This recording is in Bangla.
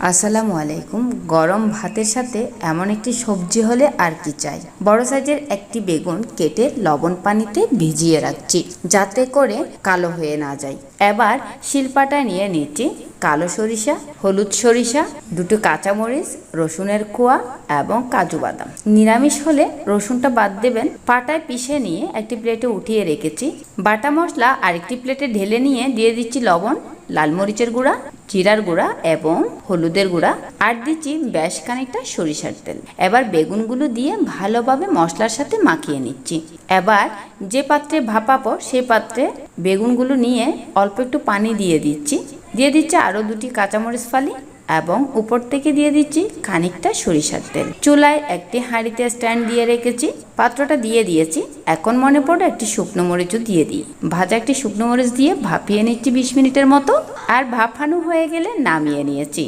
আসসালামু আলাইকুম। গরম ভাতের সাথে এমন একটি সবজি হলে আর কি চাই। বড় সাইজের একটি বেগুন কেটে লবণ পানিতে ভিজিয়ে রাখছি যাতে করে কালো হয়ে না যায়। এবার শিলপাটা নিয়ে নিচ্ছি কালো সরিষা, হলুদ সরিষা, দুটো কাঁচামরিচ, রসুনের কোয়া এবং কাজু বাদাম। নিরামিষ হলে রসুনটা বাদ দেবেন। পাটায় পিষে নিয়ে একটি প্লেটে উঠিয়ে রেখেছি। বাটা মশলা আরেকটি প্লেটে ঢেলে নিয়ে দিয়ে দিচ্ছি লবণ, লাল মরিচের গুঁড়া, জিরার গুঁড়া এবং হলুদের গুঁড়া, আর দিচ্ছি বেশ খানিকটা সরিষার তেল। এবার বেগুনগুলো দিয়ে ভালোভাবে মশলার সাথে মাখিয়ে নিচ্ছি। এবার যে পাত্রে ভাপাবো সেই পাত্রে বেগুনগুলো নিয়ে অল্প একটু পানি দিয়ে দিচ্ছি আরও দুটি কাঁচামরিচ ফালি এবং উপর থেকে দিয়ে দিচ্ছি খানিকটা সরিষার তেল। চুলায় একটি হাঁড়িতে স্ট্যান্ড দিয়ে রেখেছি, পাত্রটা দিয়ে দিয়েছি। এখন মনে পড়ে একটি শুকনো মরিচও দিয়ে দিই। ভাজা একটি শুকনো মরিচ দিয়ে ভাপিয়ে নিচ্ছি 20 মিনিটের মতো, আর ভাপানো হয়ে গেলে নামিয়ে নিয়েছি।